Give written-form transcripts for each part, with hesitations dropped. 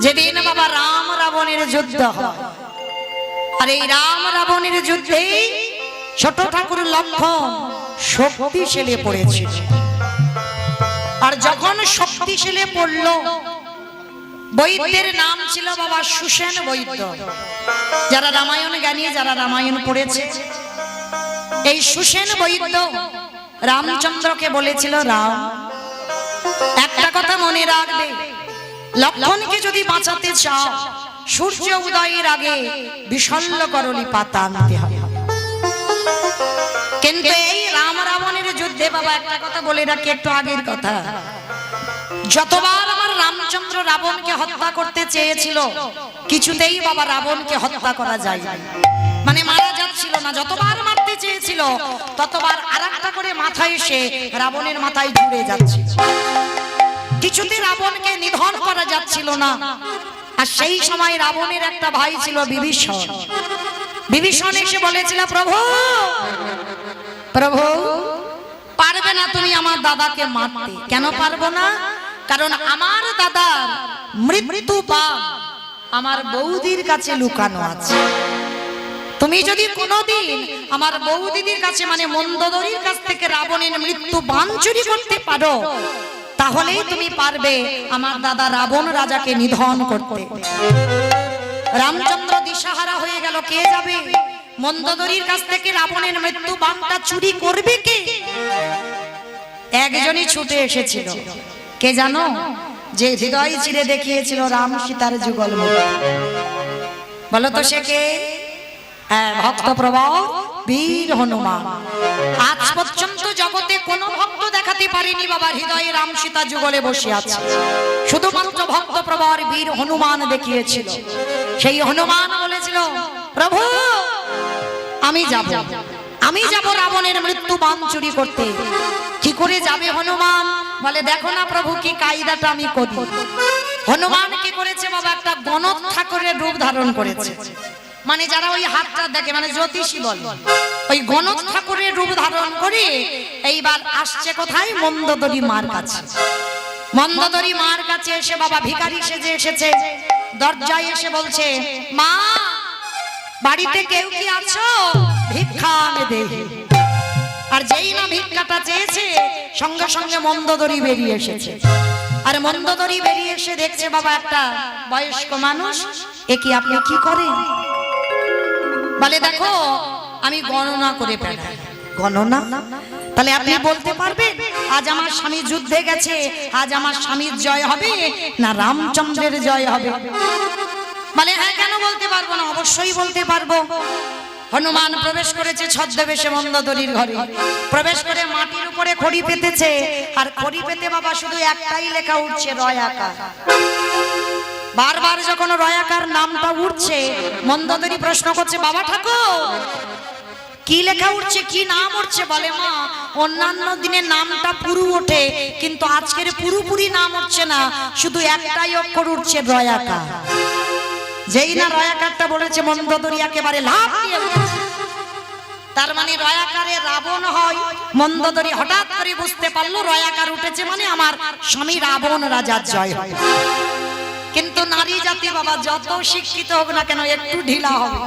যেদিন বাবা রাম রাবণের যুদ্ধ হয়, আর এই রাম রাবণের যুদ্ধে ছোট ঠাকুর লক্ষণ শক্তিশালী পড়েছিল। আর যখন শক্তিশালী পড়ল, বৈদ্যের নাম ছিল বাবা সুসেন বৈদ্য। যারা রামায়ণ জ্ঞানী, যারা রামায়ণ পড়েছে, এই সুসেন বৈদ্য রামচন্দ্রকে বলেছিল, রাম একটা কথা মনে রাখবে, লক্ষণকে যদি বাঁচাতে চাও, সূর্য উদয়ের আগে বিশল্য করলি পাতা আনতে হবে। কিন্তু এই রাম রাবণের যুদ্ধে বাবা একটা কথা বলে রাখি, একটু আগের কথা, যতবার আমার রামচন্দ্র রাবণকে হত্যা করতে চেয়েছিল, কিছুতেই বাবা রাবণকে হত্যা করা যায় না, মানে মারা যাচ্ছিল না। যতবার মারতে চেয়েছিল, ততবার আরেকটা করে মাথা এসে রাবণের মাথায় জুড়ে যাচ্ছে, কিছুতে রাবণকে নিধন করা যাচ্ছিল না। আর সেই সময় রাবণের একটা ভাই ছিল বিভীষণ। বিভীষণ এসে বলেছিল, প্রভু প্রভু, পারবে না তুমি আমার দাদাকে মারতে। কেন পারবো না? কারণ আমার দাদার মৃত্যু পাপ আমার বৌদির কাছে লুকানো আছে। তুমি যদি কোনোদিন আমার বৌদিদির কাছে, মানে মন্দোদরীর কাছ থেকে রাবণের মৃত্যু বাণ চুরি করতে পারো, তাহলেই তুমি পারবে আমার দাদা রাবণ রাজাকে নিধন করতে। রামচন্দ্র দিশাহারা হয়ে গেল, কে যাবে মন্দোদরীর কাছ থেকে রাবণের মৃত্যু বাণটা চুরি করবে? কে? একজনই ছুটে এসেছিল, কে জানো? যে হৃদয় চিরে দেখিয়েছিল রাম সীতার যুগল মূর্তি। বলো তো সে কে? ভক্ত প্রভু বীর হনুমান। আজ পর্যন্ত জগতে কোন ভক্ত দেখাতে পারেনি বাবা হৃদয়ে রাম সীতা যুগলে বসে আছে, শুধুমাত্র ভক্ত প্রভুর বীর হনুমান দেখিয়েছিল। সেই হনুমান বলেছিল, প্রভু আমি যাব রাবণের মৃত্যু বাণ চুরি করতে। কি করে যাবে হনুমান? বলে, দেখো না প্রভু কি কায়দাটা আমি করি। হনুমান কি করেছে বাবা? একটা গণক ঠাকুরের রূপ ধারণ করেছে, মানে যারা ওই হাতটা দেখে, মানে জ্যোতিষী বলে, ওই গণক ঠাকুরের রূপ ধারণ করে এইবার আসছে কোথায়? মন্দোদরী মার কাছে। মন্দোদরী মার কাছে এসে বাবা ভিখারি সেজে এসেছে, দরজায় এসে বলছে, মা বাড়িতে কেউ কি আছো? ভিক্ষা আমি দেই। আর যেই না ভিক্ষাটা চেয়েছে, সঙ্গে সঙ্গে মন্দোদরী বেরিয়ে এসেছে। আর মন্দোদরী বেরিয়ে এসে দেখছে বাবা একটা বয়স্ক মানুষ। এ কি, আপনি কি করেন? বলে, দেখো আমি গণনা করে ফেলাই। গণনা? তাহলে আপনি বলতে পারবেন আজ আমার স্বামী যুদ্ধে গেছে, আজ আমার স্বামীর জয় হবে না রামচন্দ্রের জয় হবে? বলে, হ্যাঁ, কেন বলতে পারবো না? অবশ্যই বলতে পারবো। হনুমান প্রবেশ করেছে ছদ্মবেশে মন্দোদরীর ঘরে। প্রবেশ করে মাটির উপরে খড়ি পেতেছে, আর খড়ি পেতে বাবা শুধু একটাই লেখা উঠছে, রয়াকার। বারবার যখন রয়াকার নামটা উঠছে, মন্দোদরী প্রশ্ন করছে, বাবা ঠাকুর কি লেখা উঠছে, কি নাম উঠছে? বলে, মা অন্যান্য দিনে নামটা পুরু ওঠে, কিন্তু আজকের পুরোপুরি নাম উঠছে না, শুধু একটাই অক্ষর উঠছে, রয়াকার। যেই না রয়াকারটা বলেছে, মন্দোদরী একেবারে লাফ দিয়ে, তার মানে রয়াকারে রাবণ হয়। মন্দোদরী হঠাৎ করে বুঝতে পারলো রয়াকার উঠেছে মানে আমার স্বামী রাবণ রাজার জয় হয়। কিন্তু নারী জাতি বাবা যত শিক্ষিত হোক না কেন, একটু ঢিলা হবে।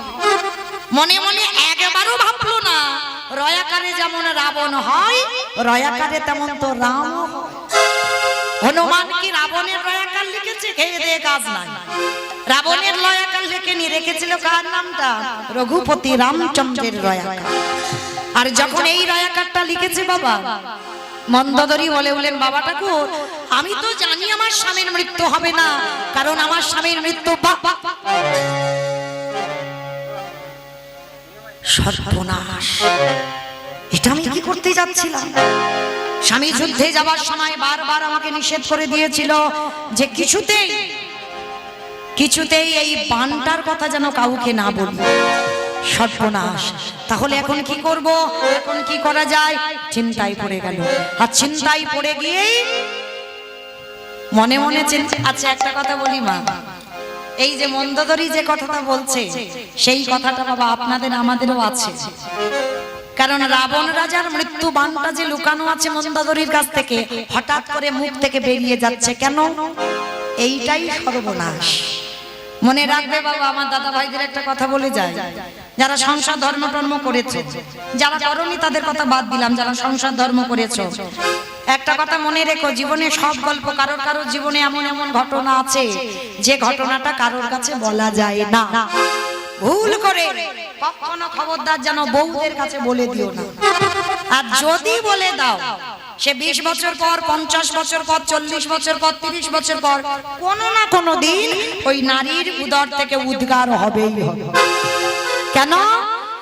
মনে মনে একবারও ভাবলো না রয়াকারে যেমন রাবণ হয়, রয়াকারে তেমন তো রাম হয়। হনুমান কি রাবণের রয়াকার লিখেছে? খেয়ে দিয়ে কাজ নাই। রাবণের রয়াকার লিখে নিয়ে রেখেছিল কার নামটা? রঘুপতি রামচন্দ্রের রয়াকার। আর যখন এই রয়াকারটা লিখেছে বাবা, মন্দোদরী বলেন, বাবা ঠাকুর আমি তো জানি আমার স্বামীর মৃত্যু হবে না, কারণ আমার স্বামীর মৃত্যু সর্বনাশ। এটা আমি কি করতে যাচ্ছিলাম? স্বামী যুদ্ধে যাবার সময় বারবার আমাকে নিষেধ করে দিয়েছিল যে কিছুতেই এই বাণটার কথা যেন কাউকে না বলি। সর্বনাশ। তাহলে এখন কি করব? এখন কি করা যায়? চিন্তায় পড়ে গেল। আর চিন্তায় পড়ে গিয়ে মনে মনে আচ্ছা একটা কথা বলি মা, এই যে মন্দোদরী যে কথাটা বলছে, সেই কথাটা বাবা আপনাদের আমাদেরও আছে। কারণ রাবণ রাজার মৃত্যু বাণটা যে লুকানো আছে মন্দোদরীর কাছ থেকে, হঠাৎ করে মুখ থেকে বেরিয়ে যাচ্ছে কেন? এইটাই সর্বনাশ। মনে রাখবে বাবা, আমার দাদা ভাইদের একটা কথা বলে যায়, যারা সংসার ধর্ম টর্ম করেছে, যারা করনি তাদের কথা বাদ দিলাম, যারা সংসার ধর্ম করেছো একটা কথা মনে রেখো, জীবনে সব গল্প কারোর কারোর জীবনে এমন এমন ঘটনা আছে যে ঘটনাটা কারোর কাছে বলা যায় না। ভুল করে কখনো খবরদার যেন বউদের কাছে বলে দিও না। আর যদি বলে দাও, সে 20 বছর পর, 50 বছর পর, 40 বছর পর, 30 বছর পর কোনো না কোনো দিন ওই নারীর উদর থেকে উদ্গার হবেই হবে। কেন?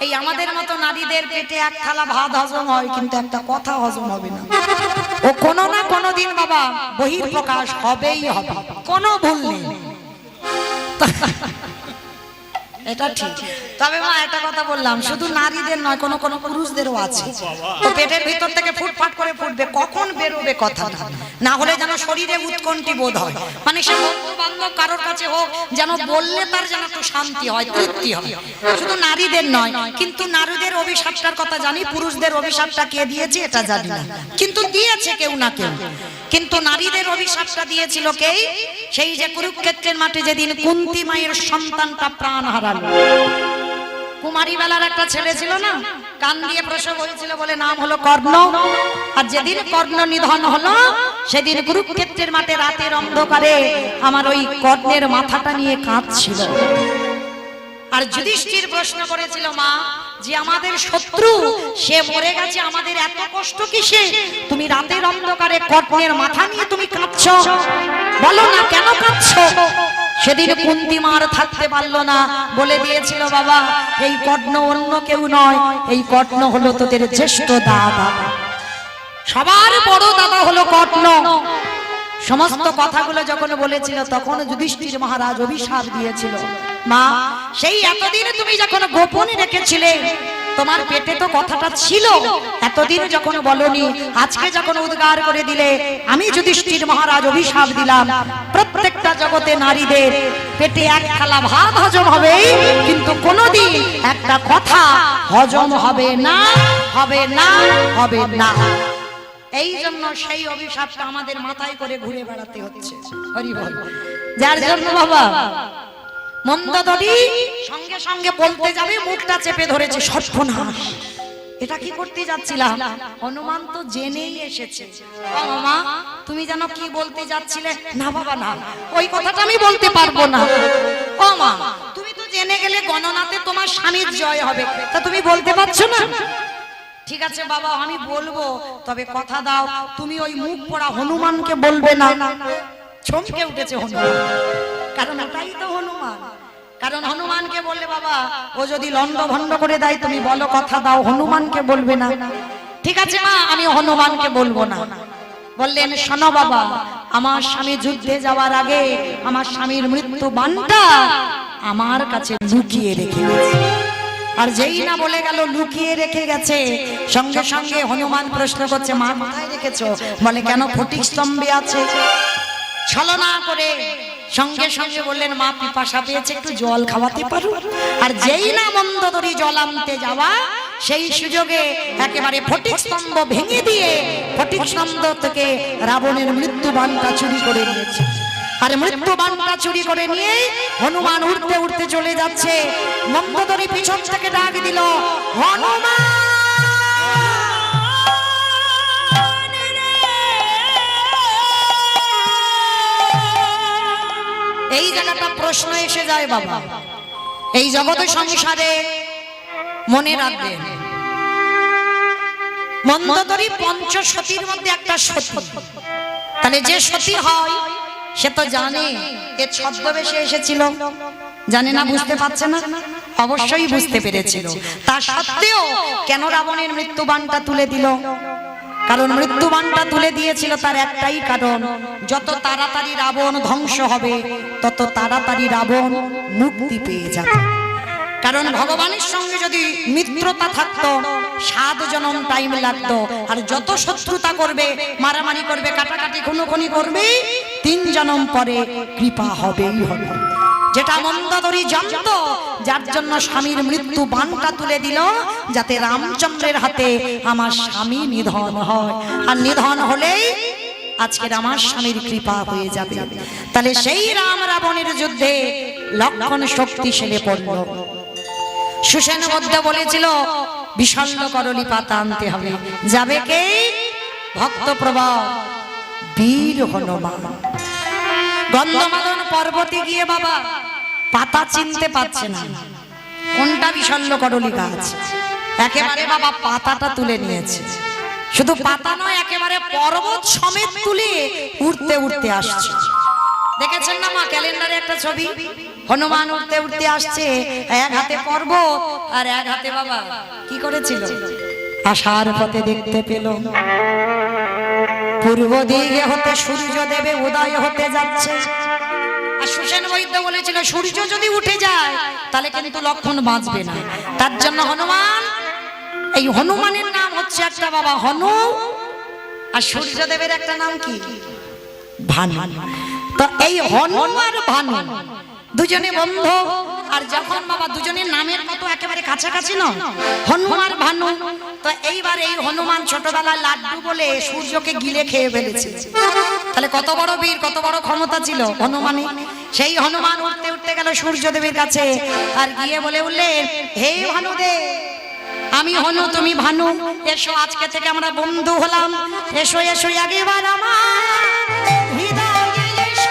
এই আমাদের মতো নারীদের পেটে এক থালা ভাত হজম হয়, কিন্তু একটা কথা হজম হবে না। ও কোনো না কোনো দিন বাবা বহিঃপ্রকাশ হবেই হবে, কোনো ভুল নেই। এটা ঠিক। তবে মা একটা কথা বললাম, শুধু নারীদের নয়, কোনো কোনো পুরুষদেরও আছে। তো পেটের ভিতর থেকে ফুটফাট করে ফুটবে, কখন বেরোবে কথা না হলে যেন শরীরে উৎকণ্ঠা বোধ হয়, মানে সে বন্ধু বান্ধব কারোর কাছে হোক, যেন বললে তার যেন একটু শান্তি হয়, তৃপ্তি হয়। শুধু নারীদের নয়, কিন্তু নারীদের অভিশাপটার কথা জানি, পুরুষদের অভিশাপটা কে দিয়েছে এটা জানি না, কিন্তু দিয়েছে কেউ না কেউ। কিন্তু নারীদের অভিশাপটা দিয়েছিল কে? সেই যে কুরুক্ষেত্রের মাঠে যেদিন কুন্তী মায়ের সন্তানটা প্রাণ হারালো। কুমারী বেলার একটা ছেলে ছিল না, কান দিয়ে প্রসব হয়েছিল বলে নাম হলো কর্ণ। আর যেদিন কর্ণ নিধন হলো, সেদিন কুরুক্ষেত্রের মাঠে রাতের অন্ধকারে আমার ওই কর্ণের মাথাটা নিয়ে কাঁদছিল। আর যুধিষ্ঠির প্রশ্ন করেছিল, মা যে আমাদের শত্রু সে মরে গেছে, আমাদের এত কষ্ট কিসে? তুমি রাতের অন্ধকারে কর্ণের মাথা নিয়ে তুমি কাঁদছো, বলো না কেন কাঁদছো? সেদিন কুন্তী মার থাকতে পারলো না, বলে দিয়েছিল, বাবা এই কর্ণ অন্য কেউ নয়, এই কর্ণ হলো তোদের জ্যেষ্ঠ দাদা, সবার বড় দাদা হলো কর্ণ। সমস্ত কথাগুলো যখন বলেছিল, তখন যুধিষ্ঠির মহারাজ অভিশাপ দিয়েছিল, মা সেই এতদিন তুমি যখন গোপনে রেখেছিলে, তোমার পেটে তো কথাটা ছিল, এতদিন যখন বলনি, আজকে যখন উদ্গার করে দিলে, আমি যুধিষ্ঠির মহারাজ অভিশাপ দিলাম, প্রত্যেকটা জগতে নারীদের পেটে এক থালা ভাত হজম হবে, কিন্তু কোনোদিন একটা কথা হজম হবে না, হবে না, হবে না। এই জন্য সেই অভিশাপটা আমাদের মাথায় করে ঘুরে বেড়াতে হচ্ছে। হরি বল। যার জন্য বাবা মন্দোদরী সঙ্গে সঙ্গে বলতে যাবে, মুখটা চেপে ধরেছে, সর্বনাশ, এটা কি করতে যাচ্ছিলাম? হনুমান তো জেনেই এসেছে। ও মামা, তুমি জানো কি বলতে যাচ্ছিলে? না বাবা না, ওই কথাটা আমি বলতে পারবো না। ও মা, তুমি তো জেনে গেলে গণনাতে তোমার স্বামীর জয় হবে, তা তুমি বলতে পারছো না? ঠিক আছে বাবা, আমি বলবো, তবে কথা দাও তুমি ওই মুখ পড়া হনুমানকে বলবে না। চমকে উঠেছে হনুমান, কারণ ওটাই তো হনুমান। কারণ হনুমানকে বললে বাবা ও যদি লন্ড ভন্ড করে দেয়, তুমি বলো কথা দাও, হনুমানকে বলবে না। ঠিক আছে মা, আমি হনুমানকে বলবো না। বললেন, শোনো বাবা, আমার স্বামী যুদ্ধে যাওয়ার আগে আমার স্বামীর মৃত্যু বাণটা আমার কাছে লুকিয়ে রেখে গেছে। আর যেই না বলে গেল লুকিয়ে রেখে গেছে, সঙ্গে সঙ্গে হনুমান প্রশ্ন করছে, মা কোথায় রেখেছো? বলে, কেন ফটিক স্তম্ভে আছে। ছলনা করে সঙ্গে সঙ্গে বললেন, মা পিপাসা পেয়েছে, একটু জল খাওয়াতে পারো? আর যেই না মন্দোদরী জল আনতে যাওয়া, সেই সুযোগে একেবারে ফটিক স্তম্ভ ভেঙে দিয়ে ফটিক স্তম্ভ থেকে রাবণের মৃত্যু বাণটা চুরি করে নিয়েছে। আর মৃত্যু বাণটা চুরি করে নিয়ে হনুমান উড়তে উড়তে চলে যাচ্ছে। মন্দোদরী পিছন থেকে ডাক দিল, হনুমান। এই জায়গাটা প্রশ্ন এসে যায় বাবা, এই জগতের সংসারে মনে রাখবেন, মন্দোদরী পঞ্চসতীর মধ্যে একটা সতী। তাহলে যে সতী হয় সে তো জানে এ ছদ্মবেশে এসেছিল, জানে না, বুঝতে পারছে না? অবশ্যই বুঝতে পেরেছিল। তা সত্ত্বেও কেন রাবণের মৃত্যু বাণটা তুলে দিল? কারণ মৃত্যু বাণটা তুলে দিয়েছিল তার একটাই কারণ, যত তাড়াতাড়ি রাবণ ধ্বংস হবে তত তাড়াতাড়ি রাবণ মুক্তি পেয়ে যাবে। কারণ ভগবানের সঙ্গে যদি মিত্রতা থাকতো 7 জনম টাইম লাগতো, আর যত শত্রুতা করবে, মারামারি করবে, কাটাকাটি খুনোখুনি করবে, 3 জনম পরে কৃপা হবেই হবে। যেটা মন্দোদরী জানতো, যার জন্য স্বামীর মৃত্যু বাণটা তুলে দিল, যাতে রামচন্দ্রের হাতে আমার স্বামী নিধন হয়। আর নিধন হলেই আজকের আমার স্বামীর কৃপা হয়ে যাবে। তাহলে সেই রাম রাবণের যুদ্ধে লক্ষণ শক্তিশালী পড়ল। সুসেন মধ্যে বলেছিল বিষণ্ণ করলি পাতা আনতে হবে, যাবে কে? ভক্তপ্রভা বীর হনুমান। গন্ধমাদন পর্বতে গিয়ে বাবা পাতা চিনতে পারছে না কোনটা বিষণ্ণ করলি গাছ, একেবারে বাবা পাতাটা তুলে নিয়েছে। শুধু পাতা নয়, একেবারে পর্বত সমেত তুলে উঠতে উঠতে আসছে। দেখেছেন না মা ক্যালেন্ডারে একটা ছবি, হনুমান উঠতে উঠতে আসছে, এক হাতে পর্বত আর এক হাতে বাবা কি করেছিল? আসার পথে দেখতে পেল পূর্ব দিকে হতে সূর্য দেবে উদয় হতে যাচ্ছে। আর সুসেন বৈদ্য বলেছিল সূর্য যদি উঠে যায় তাহলে কিন্তু লক্ষণ বাঁচবে না। তার জন্য হনুমান, এই হনুমানের নাম হচ্ছে একটা বাবা হনু, আর সূর্যদেবের একটা নাম কি? ভানু। তো এই হনু আর ভানু দুজনে বন্ধু, আর যখন বাবা দুজনের নামের মতো একেবারে কাছাকাছি নয়, হনু আর ভানু। তো এইবার এই হনুমান ছোটবেলায় লাড্ডু বলে সূর্যকে গিলে খেয়ে ফেলেছে। তাহলে কত বড় বীর, কত বড় ক্ষমতা ছিল হনুমানে। সেই হনুমান উঠতে উঠতে গেল সূর্যদেবের কাছে, আর গিয়ে বলে উঠলেন, হে ভানুদেব, আমি হনু তুমি ভানু, এসো আজকে থেকে আমরা বন্ধু হলাম, এসো এসো আগেবার আমার হৃদয়ে এসো।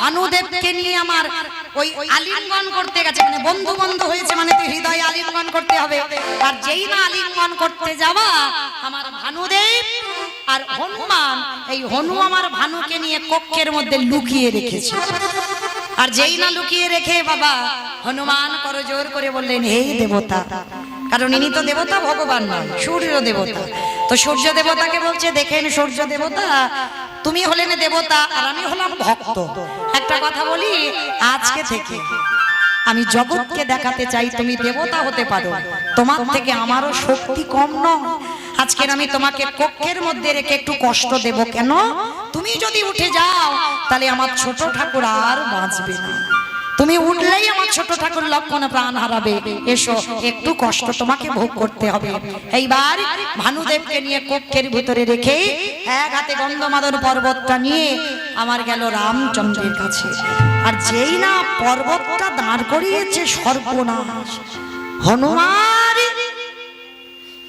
ভানুদেবকে নিয়ে আমার ওই আলিঙ্গন করতে গেছে, মানে বন্ধু বন্ধু হয়েছে, মানে তুই হৃদয়ে আলিঙ্গন করতে হবে। আর যেই না আলিঙ্গন করতে যাওয়া আমার ভানুদেব আর হনুমান, এই হনু আমার ভানুকে নিয়ে কক্ষের মধ্যে লুকিয়ে রেখেছে। আর যেই না লুকিয়ে রেখে বাবা হনুমান করজোর করে বললেন, হে দেবতা, কারণ ইনি তো দেবতা, ভগবান নয়, সূর্য দেবতা। তো সূর্য দেবতাকে বলছে, দেখেন সূর্য দেবতা, তুমি হলেন দেবতা আর আমি হলাম ভক্ত। একটা কথা বলি, আজকে থেকে আমি জগৎকে দেখাতে চাই তুমি দেবতা হতে পারো, তোমার থেকে আমারও শক্তি কম নয়। আজকের আমি তোমাকে কক্ষের মধ্যে রেখে একটু কষ্ট দেব। কেন? তুমি যদি উঠে যাও তাহলে আমার ছোট ঠাকুর আর বাঁচবে না। তুমি উঠলেই আমার ছোট ঠাকুর লক্ষণ প্রাণ হারাবে। এসো, একটু কষ্ট তোমাকে ভোগ করতে হবে। এইবার ভানুদেবকে নিয়ে কক্ষের ভিতরে রেখে এক হাতে গন্ধমাদন পর্বতটা নিয়ে আমার গেল রামচন্দ্রের কাছে। আর যেই না পর্বতটা দাঁড় করিয়েছে, সর্বনাশ, হনুমান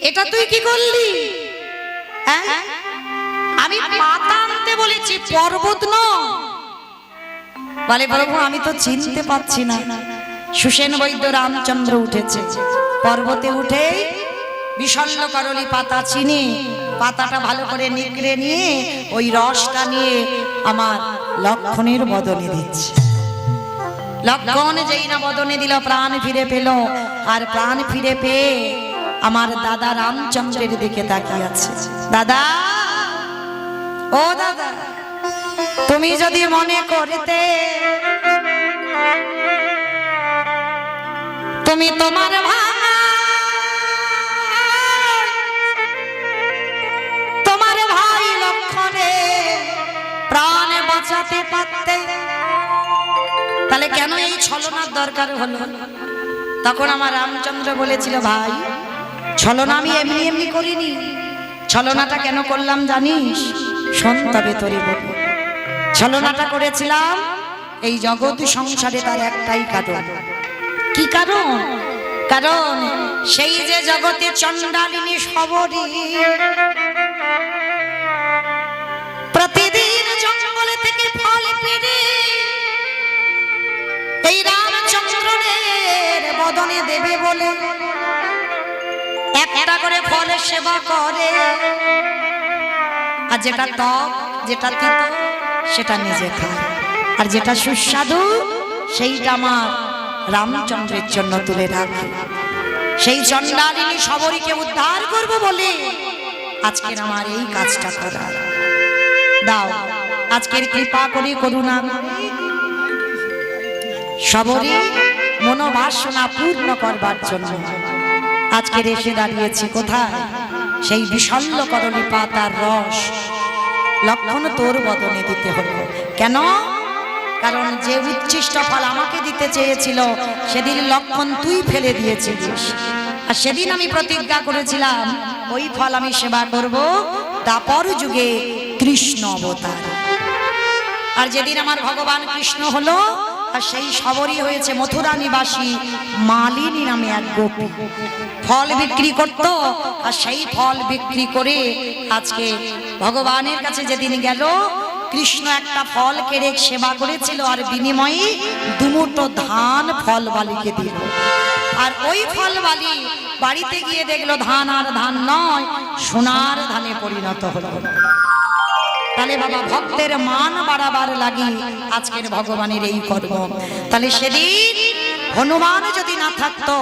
এটা তুই কি করলি? আমি পাতা আনতে বলেছি, পর্বত নয়। বলে প্রভু আমি তো চিনতে পাচ্ছি না। সুসেন বৈদ্য রামচন্দ্র উঠেছে, পর্বতে উঠে বিষণ্ণ করলি পাতা চিনি, পাতাটা ভালো করে নিগড়ে নিয়ে ওই রসটা নিয়ে আমার লক্ষণের বদনে দিচ্ছে। লক্ষণ যেই না বদনে দিল, প্রাণ ফিরে পেল। আর প্রাণ ফিরে পেয়ে আমার দাদা রামচন্দ্রের দিকে তাকিয়ে আছে। দাদা, ও দাদা, তুমি যদি মনে করতে তুমি তোমার ভাই লক্ষণে প্রাণ বাঁচাতে পারতে, তাহলে কেন এই ছলনার দরকার হলো? তখন আমার রামচন্দ্র বলেছিল, ভাই ছলনা আমি এমনি এমনি করিনি। ছলনাটা কেন করলাম জানিস? শোন তবে তোরে বলবো। ছলনাটা করেছিলাম এই জগৎ সংসারে, তার একটাই কারণ। কি কারণ? কারণ সেই যে জগতে চণ্ডালিনী সবরী প্রতিদিন জঙ্গলে থেকে ফল পেড়ে এই রামচন্দ্রের বদনে দেবে বলে একটা করে ফলের সেবা করে। আর যেটা টক, যেটা তিতো সেটা নিজে খায়, আর যেটা সুস্বাদু সেইটা আমার রামচন্দ্রের জন্য তুলে রাখে। সেই চণ্ডালিনী সবরীকে উদ্ধার করব বলে আজকের আমার এই কাজটা করা। দাও আজকের কৃপা করে করুণা সবরই মনোবাসনা পূর্ণ করবার জন্য আজকের এসে দাঁড়িয়েছি কোথায় সেই বিশল্য করণী পাতার রস লক্ষণ তোর বদনে দিতে হলো কেন কারণ যে উচ্ছিষ্ট ফল আমাকে দিতে চেয়েছিল সেদিন লক্ষণ তুই ফেলে দিয়েছিলিস আর সেদিন আমি প্রতিজ্ঞা করেছিলাম ওই ফল আমি সেবা করব দাপর যুগে কৃষ্ণ অবতার আর যেদিন আমার ভগবান কৃষ্ণ হলো আর সেই সবরই হয়েছে মথুরা নিবাসী মালিনী নামে এক গোপী ফল বিক্রি করত আর সেই ফল বিক্রি করে আজকে ভগবানের কাছে যেদিন গেল কৃষ্ণ একটা ফল কেড়ে সেবা করেছিল আর বিনিময়ে দুমুঠো ধান ফল বালিকে দিল আর ওই ফল বালি বাড়িতে গিয়ে দেখলো ধান আর ধান নয় সোনার ধানে পরিণত হলো তাহলে বাবা ভক্তের মান বাড়াবার লাগি আজকের ভগবানের এই কর্ম তাহলে সেদিন হনুমান যদি না থাকতো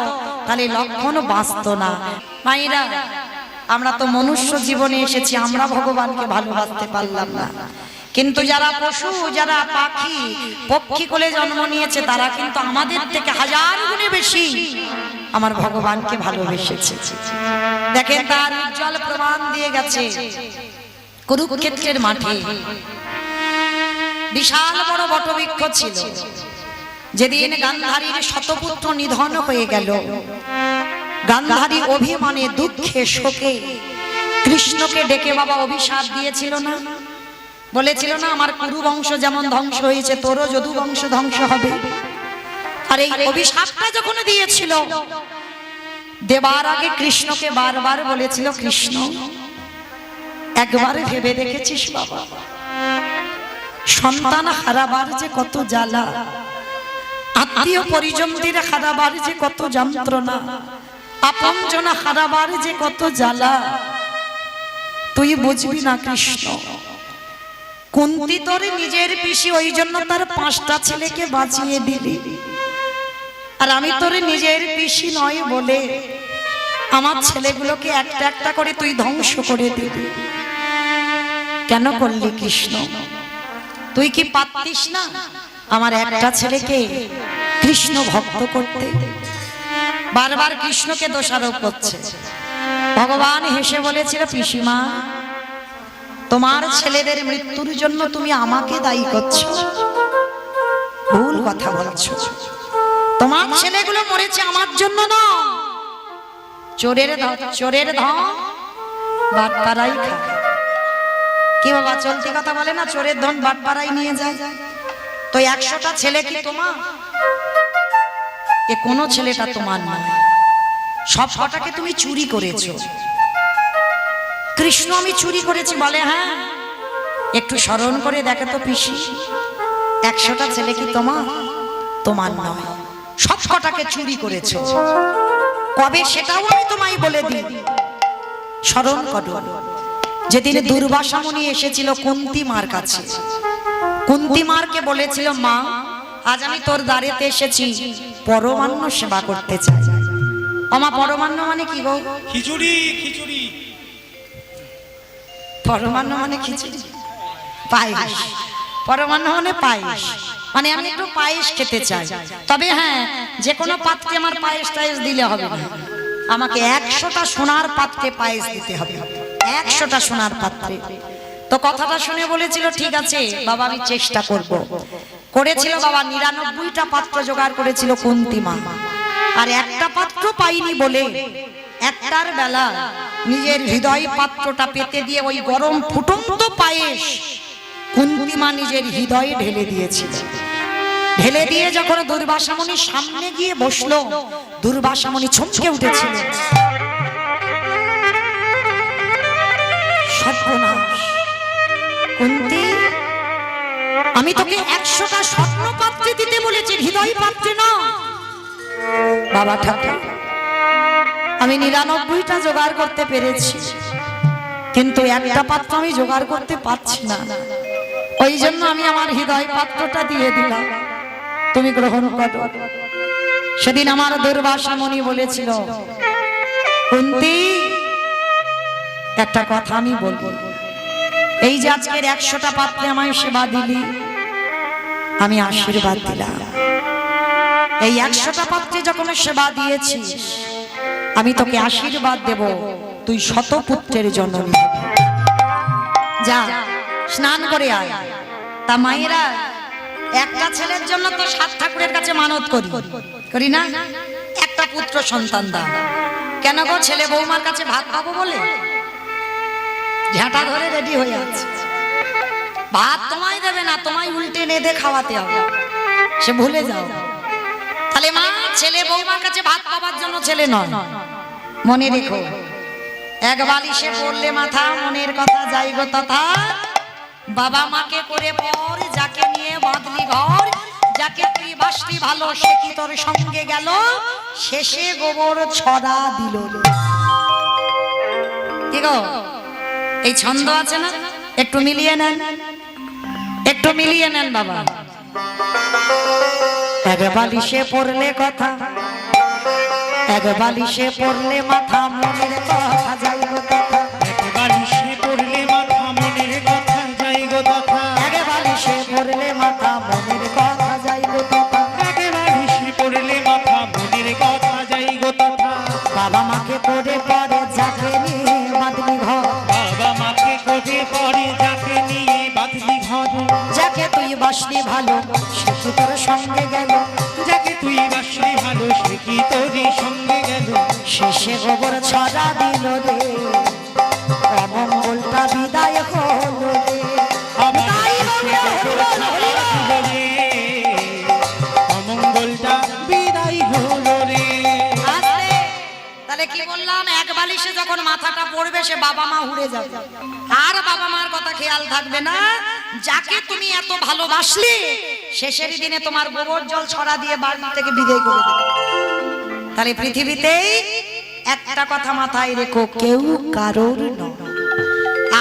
তাহলে লক্ষণ বাঁচত না মায়েরা আমরা তো মনুষ্য জীবনে এসেছি আমরা ভগবানকে ভালোবাসতে পারলাম না কিন্তু যারা পশু যারা পাখি পক্ষী কোলে জন্ম নিয়েছে তারা কিন্তু আমাদের থেকে হাজার গুণে বেশি আমার ভগবানকে ভালোবেসেছে দেখেন তার উজ্জ্বল প্রমাণ দিয়ে গেছে কুরুক্ষেত্রের মাঠে বিশাল বড় বটবৃক্ষ ছিল যেদিন গান্ধারীর শতপুত্র নিধন হয়ে গেল গান্ধারী অভিমানে দুঃখে শোকে কৃষ্ণকে ডেকে বাবা অভিশাপ দিয়েছিল না বলেছিল না আমার কুরু বংশ যেমন ধ্বংস হয়েছে তোরও যদু বংশ ধ্বংস হবে আর এই অভিশাপটা যখন দিয়েছিল দেবার আগে কৃষ্ণকে বারবার বলেছিল কৃষ্ণ একবার ভেবে দেখেছিস বাবা সন্তান হারাবার যে কত জ্বালা আত্মীয় পরিজনদের হারাবার যে কত যন্ত্রণা আপনজন হারাবার যে কত জ্বালা তুই বুঝবি না কৃষ্ণ কুন্তি তোর নিজের পিসি ওই জন্য তার 5টা ছেলেকে বাঁচিয়ে দিলি আর আমি তোর নিজের পিসি নয় বলে আমার ছেলেগুলোকে একটা একটা করে তুই ধ্বংস করে দিবি কেন করলি কৃষ্ণ তুই কি পারতিস না আমার একটা ছেলেকে কৃষ্ণ ভক্ত করতে বারবার কৃষ্ণকে দোষারোপ করছে ভগবান হেসে বলেছিল পিসিমা তোমার ছেলেদের মৃত্যুর জন্য তুমি আমাকে দায়ী করছো ভুল কথা বলছো তোমার ছেলেগুলো মরেছে আমার জন্য না চোরের ধন বাটপাড়াই খায় কি বাবা চলতি কথা বলে না চোরের ধন বাটপাড়াই নিয়ে যায় তো 100টা ছেলে কি তোমার এ কোনো ছেলেটা তোমার নয় সব কটাকে তুমি চুরি করেছো কৃষ্ণ আমি চুরি করেছি বলে হ্যাঁ একটু স্মরণ করে দেখে তো পিসি 100টা ছেলে কি তোমার নয় সব কটাকে চুরি করেছো কবে সেটাও আমি তোমায় বলে দিই স্মরণ করো যেদিন দুর্বাসা মুনি এসেছিল কুন্তি মার কাছে কুন্তি মারকে বলেছিল মা আজ আমি তোর দ্বারেতে এসেছি পরমান্ন সেবা করতে চাই আমা পরমান্ন মানে কি গো খিচুড়ি খিচুড়ি পরমান্ন মানে খিচুড়ি পায়েস পরমান্ন মানে পায়েস মানে আমি একটু পায়েস খেতে চাই তবে হ্যাঁ যে কোনো পাত্রে আমার পায়েস টায়েস দিলে হবে না আমাকে 100টা সোনার পাত্রে পায়েস দিতে হবে 100টা সোনার পাত্রে তো কথাটা শুনে বলেছিল ঠিক আছে বাবা আমি চেষ্টা করব করেছিল বাবা 99টা পাত্র জোগাড় করেছিল কুন্তি মা আর একটা পাত্র পাইনি বলে একটার বেলা নিজের হৃদয় পাত্রটা পেতে দিয়ে ওই গরম ফুটন্ত পায়েস কুন্তি মা নিজের হৃদয়ে ঢেলে দিয়েছিল ঢেলে দিয়ে যখন দুর্বাসা মুনির সামনে গিয়ে বসলো দুর্বাসা মুনি চমকে উঠেছিল সর্বনাশ কুন্তি আমি তোকে 100টা স্বর্ণ পাত্রে দিতে বলেছি হৃদয় পাত্রে না বাবা ঠাকুর আমি 99টা জোগাড় করতে পেরেছি কিন্তু একটা পাত্র আমি জোগাড় করতে পারছি না ওই জন্য আমি আমার হৃদয় পাত্রটা দিয়ে দিলাম তুমি গ্রহণ করো সেদিন আমার দুর্বাসা মুনি বলেছিল কুন্তি একটা কথা আমি বলবো এই যে আজকের 100টা পাত্রে আমায় সেবা দিলি, আমি আশীর্বাদ দিলাম। এই 100টা পাত্রে যখন সেবা দিয়েছিস, আমি তোকে আশীর্বাদ দেব, তুই শতপুত্রের জননী হবি। যা স্নান করে আয়। তা মায়েরা একটা ছেলের জন্য তো 7 ঠাকুরের কাছে মানত করি না, একটা পুত্র সন্তান দাও। কেন গো? ছেলে বৌমার কাছে ভাত পাবো বলে ঝাঁটা ধরে রেডি হয়ে আছে। ভাত তোমায় দেবে না, তোমায় উল্টে নেদে খাওয়াতে হবে, সে ভুলে যাও। তাহলে মা, ছেলে বৌমার কাছে ভাত পাবার জন্য ছেলে নয়, মনে রেখো। এক বালিশে পড়লে মাথা, মনের কথা যাই গো তথা। বাবা মাকে করে পর, যাকে নিয়ে বাঁধলি ঘর, যাকে তুই বাসলি ভালো, সে কি তোর সঙ্গে গেল, শেষে গোবর ছড়া দিল। কি গো, এই ছন্দ আছে না, একটু মিলিয়ে নেন, একটু মিলিয়ে নেন বাবা। এক বালিশে পড়লে কথা, এক বালিশে পড়লে মাথা, মনের কথা যাই গো তথা। এক বালিশে পড়লে মাথা, মনের কথা যাই গো তথা। এক বালিশে পড়লে মাথা, মনের কথা যাই গো তথা। এক বালিশে পড়লে মাথা, মনের কথা যাই গো তথা। বাবা মাকে করে পরে, যাকে নিয়ে বাঁধলি ঘর, বাবা মাকে করে পরে, যাকে নিয়ে বাঁধলি ঘর। যাকে তুই বাসলি ভালো, সে কি তোর সঙ্গে গেল, যাকে তুই বাসলি ভালো, সে কি তোর সঙ্গে গেল। শেষে গোবর ছড়া দিল রে, অমঙ্গলটা বিদায় হলো রে। অমঙ্গলটা বিদায় হলো রে। তাহলে কি বললাম, এক বালিশে যখন মাথাটা পড়বে, সে বাবা মা উড়ে যাবে, আর বাবা মার কথা খেয়াল থাকবে না। যাকে তুমি এত ভালোবাসলে, শেষের দিনে তোমার গোবর জল ছড়া দিয়ে বাড়ি থেকে বিদায় করে দেবে। তাহলে পৃথিবীতে একটা কথা মাথায় রেখো, কেউ কারোর নয়।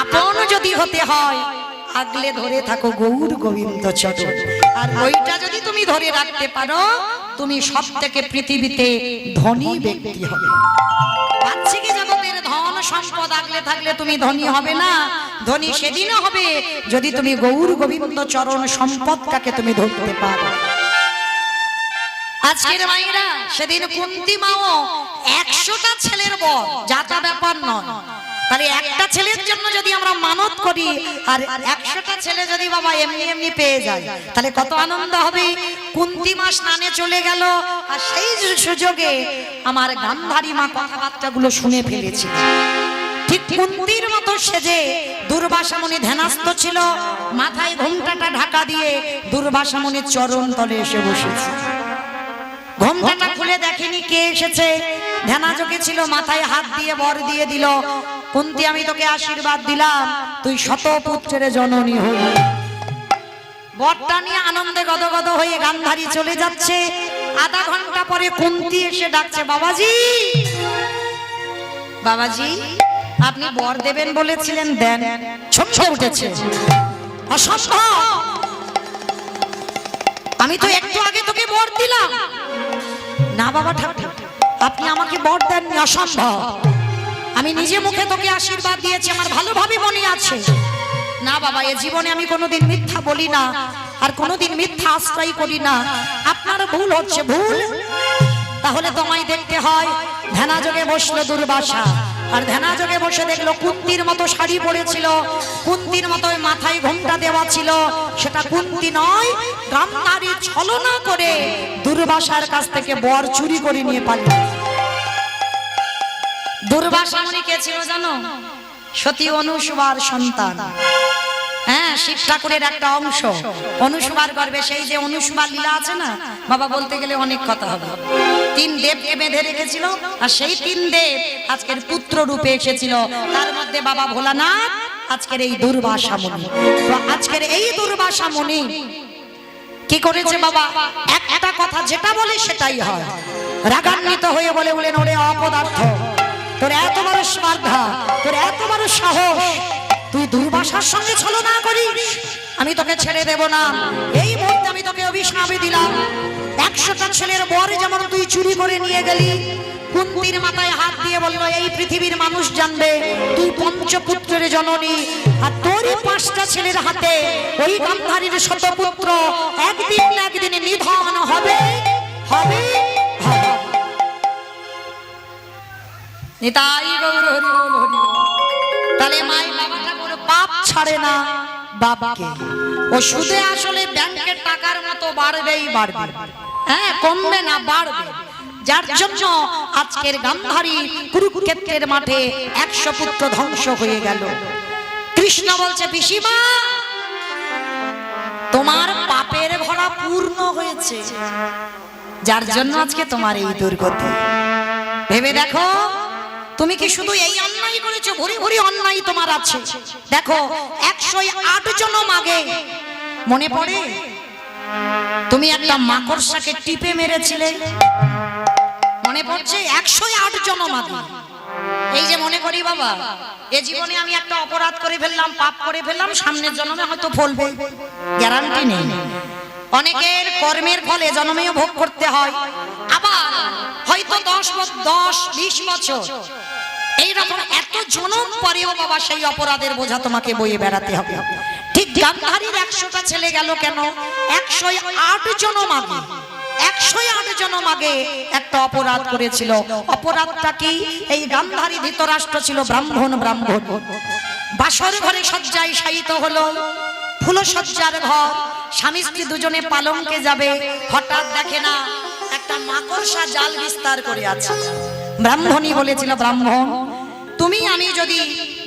আপন যদি হতে হয়, আগলে ধরে থাকো গৌর গোবিন্দ চরণ। আর ওইটা যদি তুমি ধরে রাখতে পারো, তুমি সব থেকে পৃথিবীতে ধনী ব্যক্তি হবে। বাহ্যিক জগতের ধন সম্পদ আগলে থাকলে তুমি ধনী হবে না। ধনী সেদিনও হবে যদি তুমি গৌর গোবিন্দ চরণ সম্পদটাকে তুমি ধরতে পারো। আজকের মায়েরা, সেদিন কুন্তী মাও 100টা ছেলের বর, যাতা ব্যাপার নয়। তাহলে একটা ছেলের জন্য যদি আমরা মানত করি, আর 100টা ছেলে যদি বাবা এমনি এমনি পেয়ে যায়, তাহলে কত আনন্দ হবে। কুন্তী মা স্নানে চলে গেল, আর সেই সুযোগে আমার গান্ধারী মা কথাবার্তাগুলো শুনে ফেলেছিল। ঠিক কুন্তীর মতো সেজে দুর্বাসা মুনি ধ্যানস্থ ছিল, মাথায় ঘোমটাটা ঢাকা দিয়ে দুর্বাসা মুনির চরণ তলে এসে বসেছে। ঘোমটাটা খুলে দেখেনি কে এসেছে, ধ্যানাযোগে ছিল, মাথায় হাত দিয়ে বর দিয়ে দিল, কুন্তী আমি তোকে আশীর্বাদ দিলাম, তুই শতপুত্রের জননী হলি। বরটা নিয়ে আনন্দে গদগদ হয়ে গান্ধারী চলে যাচ্ছে। আধা ঘন্টা পরে কুন্তী এসে ডাকছে, বাবাজি, বাবাজি, আপনি বর দেবেন বলেছিলেন, দেন। ছমছে উঠেছে, অসম্ভব, আমি তো একটু আগে তোকে বর দিলাম। না বাবা ঠাকুর, আপনি আমাকে বর দেননি, অসম্ভব, আমি নিজে মুখে তোকে আশীর্বাদ দিয়েছি, আমার ভালোভাবে মনে আছে। না বাবা, এ জীবনে আমি কোনোদিন মিথ্যা বলি না, আর কোনোদিন মিথ্যা আশ্রয় করি না, আপনার ভুল হচ্ছে, ভুল। তাহলে তোমায় দেখতে হয়। ধ্যানাযোগে বসলো দুর্বাসা, আর ধ্যানাযোগে বসে দেখলো কুন্তীর মতো শাড়ি পরেছিল, কুন্তীর মতো মাথায় ঘোমটা দেওয়া ছিল, সেটা কুন্তী নয়, গান্ধারী ছলনা করে দুর্বাসার কাছ থেকে বর চুরি করে নিয়ে পালিয়ে। দুর্বাসা মুনি কে ছিল জানো? সতী অনুসুবার সন্তান। হ্যাঁ, শিব ঠাকুরের একটা অংশ, অনুসুবার গর্ভে। সেই যে অনুসুবার লীলা আছে না বাবা, বলতে গেলে অনেক কথা হবে। 3 দেবকে বেঁধে রেখেছিল, আর সেই 3 দেব আজকের পুত্র রূপে এসেছিল। তার মধ্যে বাবা ভোলানাথ, আজকের এই দুর্বাসা মুনি। আজকের এই দুর্বাসা মুনি কি করেছে বাবা, একটা কথা যেটা বলে সেটাই হয়। রাগান্বিত হয়ে বলেন, ওরে অপদার্থ, তোর এত বড় স্পর্ধা, তোর এত বড় সাহস, তুই দুর্বাসার সঙ্গে ছলনা করিস, আমি তোকে ছেড়ে দেব না। এই মুহূর্তে আমি তোকে অভিশাপ দিলাম। 100টা ছেলের বর যেমন তুই চুরি করে নিয়ে গেলি, কুন্তির মাথায় হাত দিয়ে বলল, এই পৃথিবীর মানুষ জানবে তুই পঞ্চপুত্রের জননী, আর তোরই 5টা ছেলের হাতে ওই গান্ধারীর শতপুত্র একদিন না একদিন নিধন হবে হবে হবে। নিতাই গৌর হরি বল হরি বল। তাহলে মাই বাবাটা করে পাপ ছাড়ে না বাবাকে, ও সুদে আসলে ব্যাংকের টাকার মতো বাড়বেই বাড়বে, হ্যাঁ কমবে না বাড়বে। যার জন্য আজকের গান্ধারী কুরুক্ষেত্রের মাঠে 100 পুত্র ধ্বংস হয়ে গেল। কৃষ্ণ বলছে, পিসিমা তোমার পাপের ভরা পূর্ণ হয়েছে, যার জন্য আজকে তোমার এই দুর্গতি। ভেবে দেখো, তুমি কি শুধু এই অন্যায় করেছো? ভরি ভরি অন্যায় তোমার আছে। দেখো 108 জনম আগে মনে পড়ে তুমি একটা মাকড়সাকে টিপে মেরেছিলে, মনে পড়ছে? 108 জনম আগে। এই যে মনে করি বাবা, এ জীবনে আমি একটা অপরাধ করে ফেললাম, পাপ করে ফেললাম, সামনের জন্মে হয়তো ফলবে, গ্যারান্টি নেই। অনেকের কর্মের ফলে জন্মেও ভোগ করতে হয়, আবার হয়তো 10-20 বছর এইরকম এত জনম পরেও বাবা সেই অপরাধের বোঝা তোমাকে বয়ে বেড়াতে হবে। ঠিক গান্ধারীর 100টা ছেলে গেল কেন? 108 জনম আগে, 108 জনম আগে একটা অপরাধ করেছিল। অপরাধটা কি? এই গান্ধারী ধৃতরাষ্ট্র ছিল ব্রাহ্মণ, বাসর ঘরে শয্যায় শায়িত হলো, ফুলশয্যার ঘর, স্বামী স্ত্রী দুজনে পালঙ্কে যাবে, হঠাৎ দেখে না একটা মাকড়সা জাল বিস্তার করে আছে। ব্রাহ্মণী বলেছিল, ব্রাহ্মণ তুমি আমি যদি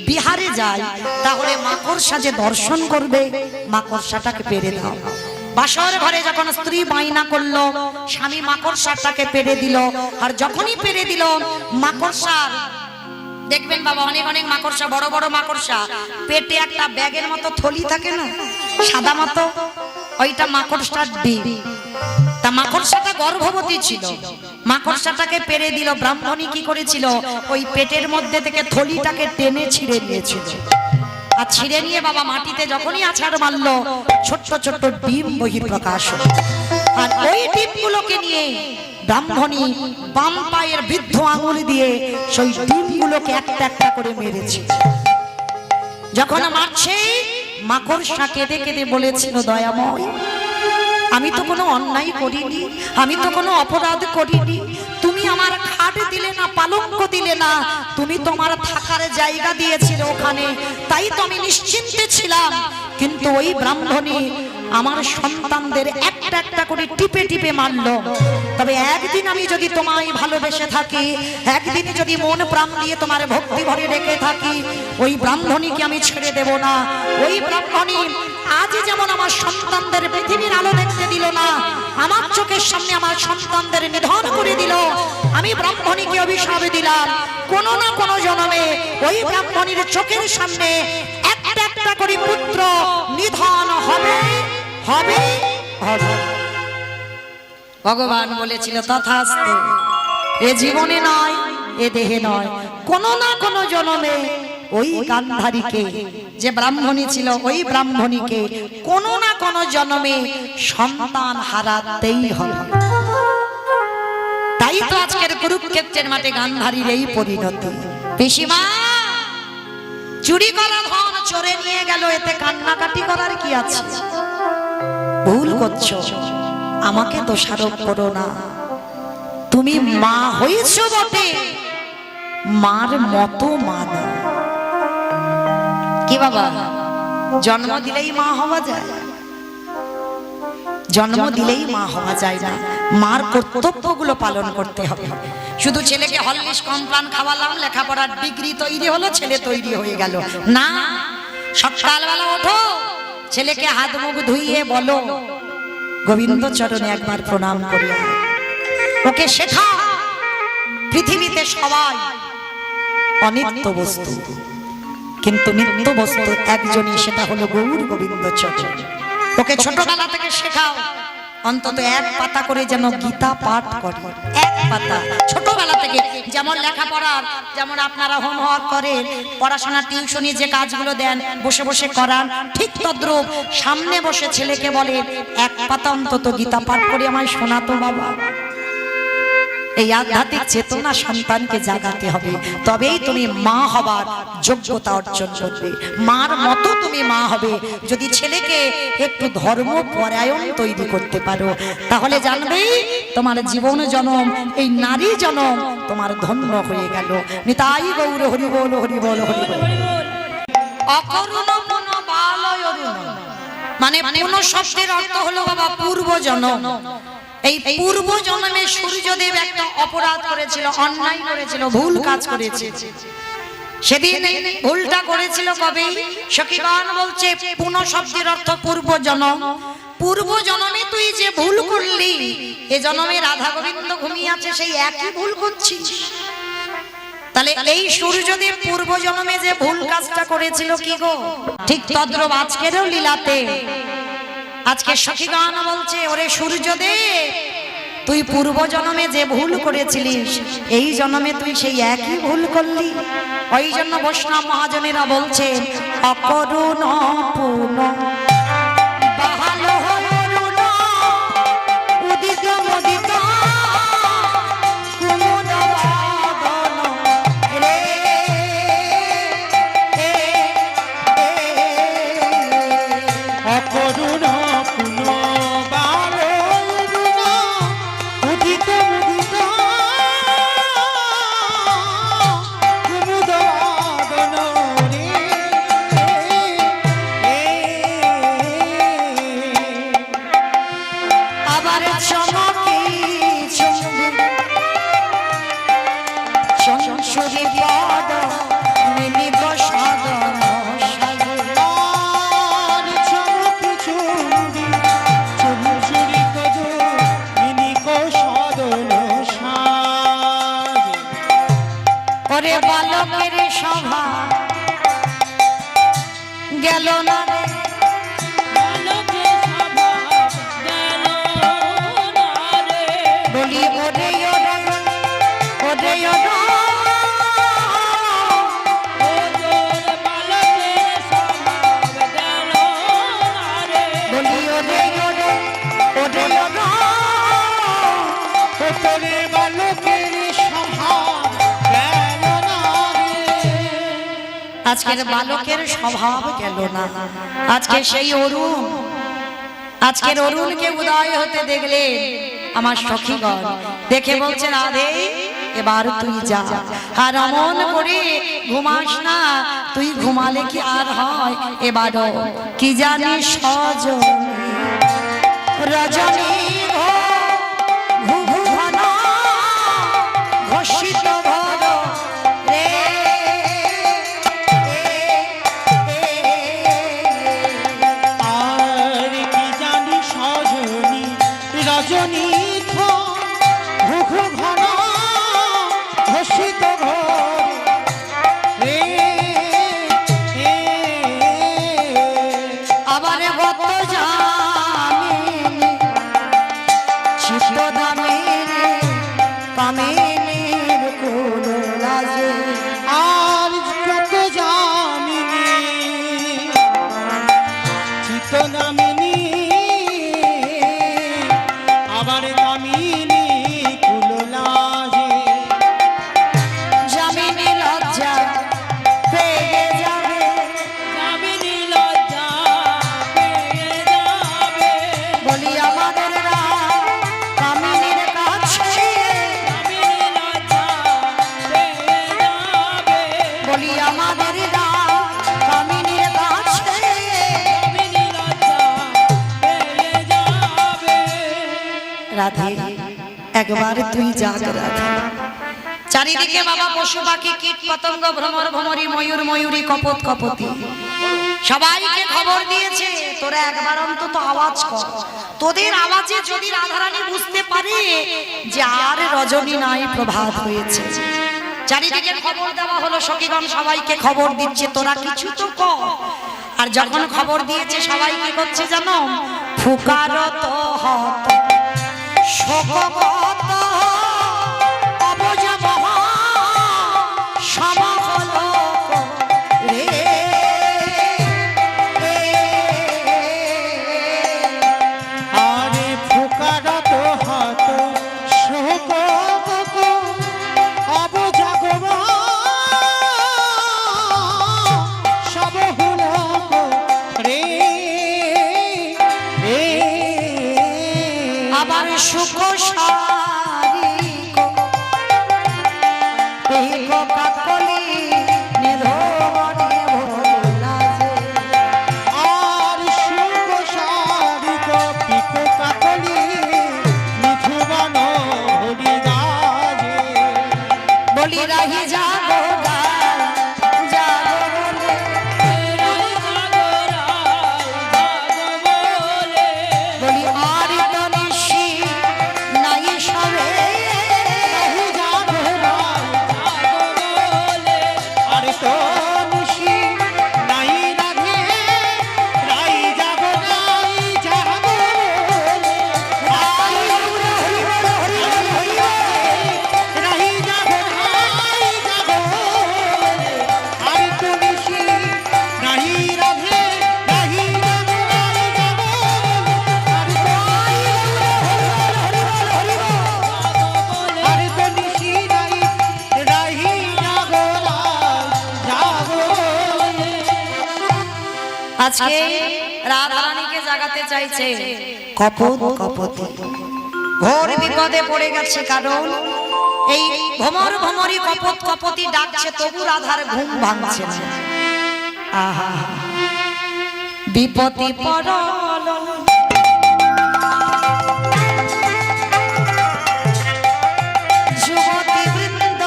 বিহারে যাই তাহলে মাকড়সা যে দর্শন করবে, মাকড়সাটাকে পেরে দাও। বাসর ঘরে যখন স্ত্রী বায়না করলো, স্বামী মাকড়সাটাকে পেরে দিল। আর যখনই পেরে দিল, মাকড়সার দেখবেন বাবা অনেক অনেক মাকড়সা, বড় বড় মাকড়সা, পেটে একটা ব্যাগের মতো থলি থাকে না সাদা মতো, ওইটা মাকড়সার ডিম। তা মাকড়সাটা গর্ভবতী ছিল, মাকড়সাটাকে পেরে দিল। ব্রাহ্মণী কি করেছিল? ওই পেটের মধ্যে থেকে থলিটাকে টেনে ছিঁড়ে নিয়েছিল, আর ছিঁড়ে নিয়ে বাবা মাটিতে যখনই আছাড় মারলো, ছোট্ট ছোট্ট ডিম বহিঃপ্রকাশ হলো। আর ওই ডিমগুলোকে নিয়ে ব্রাহ্মণী বাম পায়ের বৃদ্ধ আঙুল দিয়ে সেই ডিমগুলোকে একটা একটা করে মেরেছে। যখন মারছে, মাকড়সা কেঁদে কেঁদে বলেছিল, দয়াময় আমি তো কোনো অন্যায় করিনি, আমি তো কোনো অপরাধ করিনি, তুমি আমার খাট দিলে না, পালঙ্ক দিলে না, তুমি তোমার থাকার জায়গা দিয়েছিলে ওখানে, তাই তো আমি নিশ্চিন্তে ছিলাম। কিন্তু ওই ব্রাহ্মণী আমার সন্তানদের একটা একটা করে টিপে টিপে মারলো। তবে একদিন আমি যদি তোমায় ভালোবেসে থাকি, একদিন যদি মন প্রাণ দিয়ে তোমার ভক্তি ভরে রেখে থাকি, ওই ব্রাহ্মণীকে আমি ছেড়ে দেব না। ওই ব্রাহ্মণী আজ যেমন আমার সন্তানদের পৃথিবীর আলো দেখতে দিল না, আমার চোখের সামনে আমার সন্তানদের নিধন করে দিল, আমি ব্রাহ্মণীকে অভিশাপ দিলাম, কোনো না কোনো জন্মে ওই ব্রাহ্মণীর চোখের সামনে একটা একটা করে পুত্র নিধন হবে হবে হবে। ভগবান বলেছিল, তথাস্তু, এ জীবনে নয়, এ দেহে নয়, কোনো না কোনো জন্মে ওই গান্ধারীকে, যে ব্রাহ্মণী ছিল, ওই ব্রাহ্মণীকে কোনো না কোনো জন্মে সন্তান হারাতেই হবে। তাই তো আজকের কুরুক্ষেত্রের মাঠে গান্ধারীর এই পরিণতি। পিসিমা চুরি করা ধন চোরে নিয়ে গেল, এতে কান্নাকাটি করার কি আছে? ভুল করছো, আমাকে দোষারোপ করো না। তুমি মা হয়েছো বটে, মার মতো মা না। কি বাবা, জন্ম দিলেই মা হওয়া যায়? জন্ম দিলেই মা হওয়া যায় না, মার কর্তব্যগুলো পালন করতে হবে। শুধু ছেলেকে হরলিক্স কমপ্লান খাওয়ালাম, লেখাপড়ার ডিগ্রি তৈরি হলো, ছেলে তৈরি হয়ে গেল না। সকালবেলা ওঠো, ছেলেকে হাত মুখ ধুইয়ে বলো, গোবিন্দ চরণে একবার প্রণাম করি, ওকে শেখা পৃথিবীতে সবাই অনিত্য বস্তু, কিন্তু নিত্য বস্তু একজনই, সেটা হলো গৌর গোবিন্দ চরণ। ওকে ছোটবেলা থেকে শেখাও, অন্তত 1 পাতা করে যেন গীতা পাঠ করে, 1 পাতা ছোটবেলা থেকে। যেমন লেখাপড়ার, যেমন আপনারা হোমওয়ার্ক করেন, পড়াশোনা টিউশনি যে কাজগুলো দেন বসে বসে করান, ঠিক তদ্রূপ সামনে বসে ছেলেকে বলে, 1 পাতা অন্তত গীতা পাঠ করে আমায় শোনাতো বাবা। এই আধ্যাত্মিক চেতনা সন্তানকে জাগাতে হবে, তবেই তুমি মা হবার যোগ্যতা অর্জন করবে। মার মতো তুমি মা হবে যদি ছেলেকে একটু ধর্মপরায়ণ তৈরি করতে পারো, তাহলে জানবে তোমার জীবন জনম, এই নারী জনম তোমার ধন্য হয়ে গেল। নিতাই গৌর হরি বল, হরি বল, হরি বল। অকরুণ পুন বালয় অরুণ, মানে পুন শব্দের অর্থ হলো বাবা পূর্ব জনম। এই পূর্ব জন্মে সূর্যদেব একটা অপরাধ করেছিল, অন্যায় করেছিল, ভুল কাজ করেছে। সেদিন ভুলটা করেছিল কবে? সখীগণ বলছে পুন শব্দের অর্থ পূর্ব জন্ম। পূর্ব জন্মে তুই যে ভুল করলি, এ জন্মে রাধা গোবিন্দ ঘুমিয়ে আছে, সেই একই ভুল করছিস। তাহলে এই সূর্যদেব পূর্ব জন্মে যে ভুল কাজটা করেছিল কি গো, ঠিক তদ্রূপ আজকেরও লীলাতে আজকে সখীগণ বলছে ওরে সূর্যদেব, তুই পূর্ব জন্মে যে ভুল করেছিলিস এই জন্মে তুই সেই একই ভুল করলি। ওই জন্য বৈষ্ণব মহাজনেরা বলছে অকরুণ পুন বাহাল হরুণ উদিত মুদিত কুমুদ বাদন রে অকরুণ পুন বালরুণ উদিত মুদিত কুমুদ বাদন রে। আবার চমকি চুম্বি সংসুরি পদ মিলিত সাধন সাজে। আর চমকি চুম্বি চুমচুরি কজ মিনিক সদন সাজে। ওরে বালকের সভা গেল না রে, বলি ওরে ওরে ওরে ওরে বলি ওরে ওরে ওরে ওরে তোরে বালকের স্বভাব গেল না রে। আজকের বালকের স্বভাব গেল না। আজকে সেই অরুণ, আজকের অরুণকে উদয় হতে দেখলে আমার সখীগণ দেখে বলছে রাধে এবার তুই যা, আর অমন করে ঘুমাস না, তুই ঘুমালে কি আর হয়? এবার কি জানি সজনী রজনী ঘু ঘু ঘন ঘোষিত ভর রে। আর কি জানি সজনী রজনী ঘুঘু ঘন ঘোষিত ঘর রে। আবার গত জামিনী চিত্ত দামের কামিনীর কোন লাজে। আর যত জামিনী চিত নামিনী আবার কামিনী কুললাজে। জামিনী লজ্জা পেয়ে যাবে, কামিনী লজ্জা পেয়ে যাবে। বলি আমাদের কামিনীর কাছে, কামিনী লজ্জা পেয়ে যাবে। বলি আমাদের কামিনীর কাছে। কামিনী লজ্জা পেয়ে যাবে। রাধে একবার তুই জাগ রাধে। চারিদিকে বাবা পশু পাখি কীট পতঙ্গ ভ্রমর ভ্রমরি ময়ূর ময়ূরী কপত কপতি সবাইকে খবর দিয়েছে তোরা একবার অন্তত আওয়াজ কর। তোদের আওয়াজে যদি রাধারানী বুঝতে পারে যে আর রজনী নাই, প্রভাত হয়েছে। চারিদিকে খবর দেওয়া হলো, সখীগণ সবাইকে খবর দিচ্ছে তোরা কিছু তো কর। আর যখন খবর দিয়েছে সবাই কি করছে জানো? ফুকারত হত শোকগত অবজ মহা সমাহলোক রে। আরে ফুকারত হত শোক সারিকো পিকো কাকলি নিধবনে ভোলা যে আর শুভ সারিক পিকো কাকলি মিঠুবন হরিদাসে বলি রাহি যাগো গায় যাগো বলে বলি আর তো নিশি নাই সবে আরে তো নিশি নাই রাধে রাই যাব রাই যাব রাই যাব আরে তো নিশি নাই রাধে রাই যাব আরে তো নিশি নাই রাই যাব আজকে রাধারানীকে জাগাতে চাইছে কপত কপতি ঘোর বিপদে পড়ে গেছে কারণ এই ভমর ভমরি কপত কপতি ডাকছে তবু রাধার ঘুম ভাঙছে না আহা বিপতি পড়ল যুবতী বৃন্দ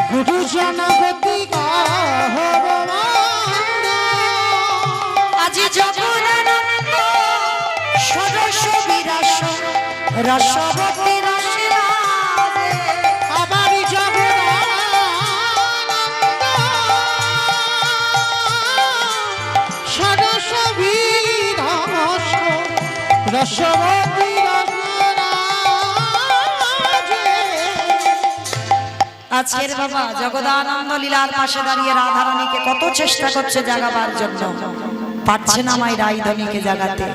গুরু জগতী কহ আজি জগদানন্দ সরস বিরাস রসবতী রসিয়া আমার সদস্য বিধাস রসবতী আজকের বাবা জগদানন্দ লীলার পাশে দাঁড়িয়ে রাধারানীকে কত চেষ্টা করছে জাগাবার জন্য পারছে না মাই রাইধনীকে জাগাতে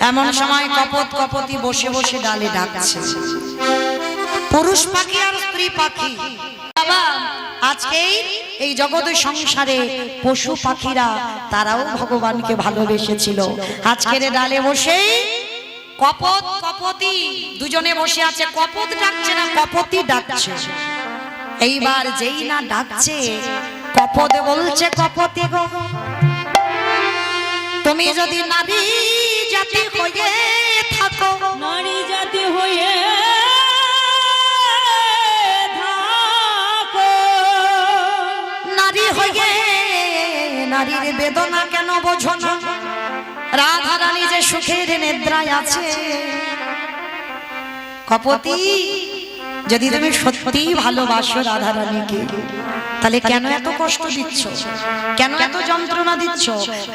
এমন সময় কপত কপতি বসে বসে ডালে ডাকছে পুরুষ পাখি আর স্ত্রী পাখি বাবা আজকে এই জগৎ সংসারে পশু পাখিরা তারাও ভগবানকে ভালোবেসেছিল আজকের ডালে বসে কপত কপতি দুজনে বসে আছে কপত ডাকছে না কপতি ডাকছে এইবার যেই না ডাকছে কপদে বলছে কপতি গো তুমি যদি নারী জাতি হয়ে থাকো নারী জাতি হয়ে থাকো নারী হয়ে নারীর বেদনা কেন বোঝো না রাধারানী যে সুখের নিদ্রায় আছে কপতি যদি তুমি সত্যি ভালোবাসো রাধারানীকে তাহলে কেন এত কষ্ট দিচ্ছ কেন এত যন্ত্রণা দিচ্ছ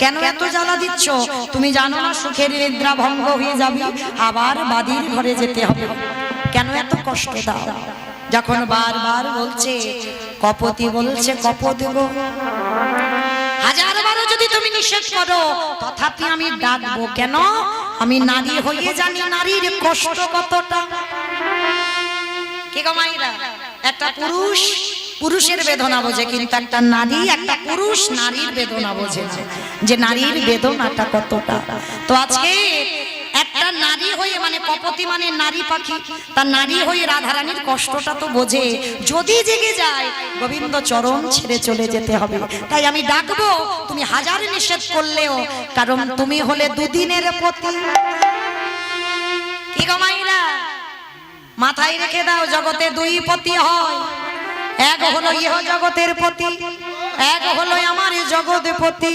কেন এত জ্বালা দিচ্ছ তুমি জানো না সুখের নিদ্রা ভঙ্গ হয়ে যাবে আবার বাদীর ঘরে যেতে হবে কেন এত কষ্ট দাও যখন বারবার বলছে কপতি বলছে কপতি গো হাজারবারও যদি তুমি নিষেধ করো তথাপি আমি ডাকবো কেন আমি নারী হয়ে জানি নারীর কষ্ট কতটা কি গো মাইরা একটা পুরুষ পুরুষের বেদনা বোঝে কিন্তু একটা নারী একটা পুরুষ নারীর বেদনা বোঝে না যে নারীর বেদনাটা কতটা তো আজকে একটা নারী হয়ে মানে কপতি মানে নারী পাখি তার নারী হয়ে রাধারানীর কষ্টটা তো বোঝে যদি জেগে যায় গোবিন্দ চরণ ছেড়ে চলে যেতে হবে তাই আমি ডাকবো তুমি হাজার নিষেধ করলেও কারণ তুমি হলে দুদিনের পতি কি গো মাইরা মাথায় রেখে দাও জগতে দুই পতি হয় এক হলো ইহ জগতের পতি এক হলো আমার জগৎপতি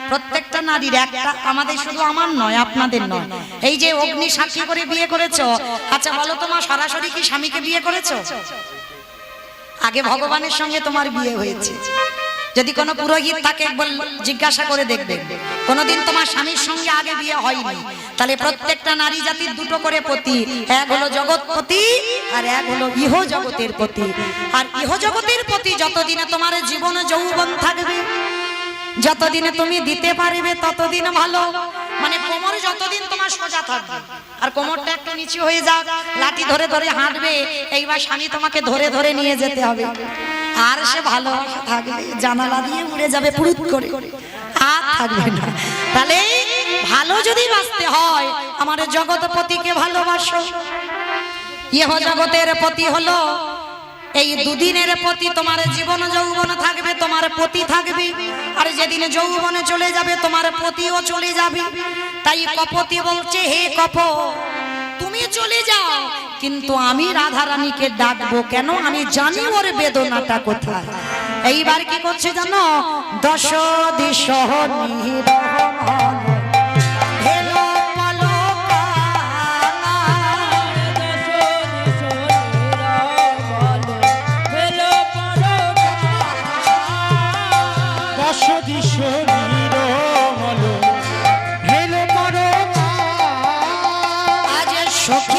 প্রত্যেকটা নারীর একটা আমাদের শুধু আমার নয় আপনাদের নয় এই যে অগ্নি সাক্ষী করে বিয়ে করেছো আচ্ছা বলো তোমার সরাসরি কি স্বামীকে বিয়ে করেছো আগে ভগবানের সঙ্গে তোমার বিয়ে হয়েছে যদি কোনো পুরোহিত থাকে জিজ্ঞাসা করে দেখবে কোনোদিন তোমার স্বামীর সঙ্গে আগে বিয়ে হয়নি তাহলে প্রত্যেকটা নারী জাতির দুটো করে পতি এক হলো জগৎপতি আর এক হলো ইহ জগতের পতি আর ইহ জগতের পতি যতদিনে তোমার জীবন যৌবন থাকবে যতদিনে তুমি দিতে পারবে ততদিন ভালো। মানে কোমর যতদিন তোমার সোজা থাকবে, আর কোমরটা একটু নিচু হয়ে যাক, লাঠি ধরে ধরে হাঁটবে, এইবার স্বামী তোমাকে ধরে ধরে নিয়ে যেতে হবে, আর সে ভালোবাসা থাকবে, জানালা দিয়ে উড়ে যাবে পুরুত করে, আর থাকবে না। তাহলে ভালো যদি বাঁচতে হয় আমার জগৎপতিকে ভালোবাসো। ইহ জগতের পতি হলো এই দুদিনের পতি, তোমার জীবন যৌবন থাকবে, তোমার পতি থাকবে, আর যেদিন যৌবনে চলে যাবে তোমার পতিও চলে যাবে। তাই কপতি বলছে, হে কপ তুমি চলে যাও, কিন্তু আমি রাধা রানীকে ডাকবো কেন? আমি জানি ওর বেদনাটা কোথায়। এইবার কি করছে জানো? দশ দিশ সখী